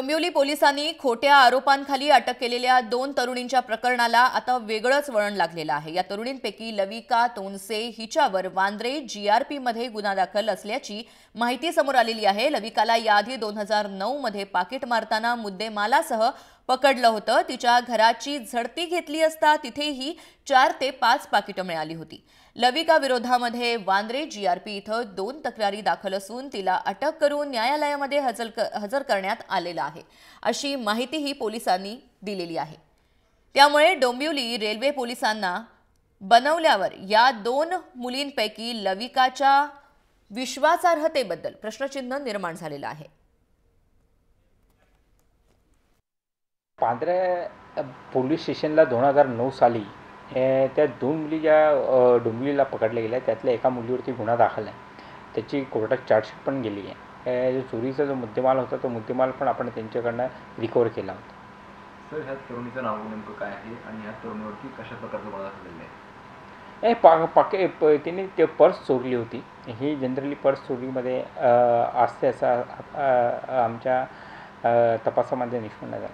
डोंबिवली पोलिसांनी खोट्या आरोपांखाली अटक केलेल्या 2 तरुणींच्या प्रकरणाला आता वेगळंच वळण लागलेलं आहे। या तरुणींपैकी लविका तोनसे हिच्यावर वांद्रे जीआरपी मध्ये गुन्हा दाखल असल्याची माहिती समोर आलेली आहे। लविकाला याआधी 2009 मध्ये पाकिट मारताना मुद्देमालासह पकडलं होतं। तिच्या घराची झडती घेतली असता तिथेही 4 ते 5 पाकिटं मिळाली होती। लविका विरोधामध्ये वांद्रे जीआरपी इथं 2 तक्रारी दाखल असून तिला अटक करून न्यायालयामध्ये हजर करण्यात आलेला आहे, अशी माहितीही पोलिसांनी दिलेली आहे। त्यामुळे डोंबिवली रेल्वे पोलिसांना बनवल्यावर या 2 मुलींपैकी लविकाच्या विश्वासार्हतेबद्दल प्रश्नचिन्ह निर्माण झालेलं आहे। पांढऱ्या पोलीस स्टेशनला 2009 साली त्या 2 मुली ज्या डोंबिवलीला पकडल्या गेल्या त्यातल्या एका मुलीवरती गुन्हा दाखल आहे। त्याची कोर्टात चार्जशीट पण गेली आहे। जो चोरीचा जो मुद्देमाल होता तो मुद्देमाल पण आपण त्यांच्याकडनं रिकवर केला होता। सर, ह्या तरुणीचं नाव नेमकं काय आहे आणि ह्या तरुणीवरती कशा प्रकारचा गुन्हा दाखल झालेला आहे? त्यांनी ते पर्स चोरली होती। ही जनरली पर्स चोरीमध्ये असते असं आमच्या तपासामध्ये निष्पन्न झालं।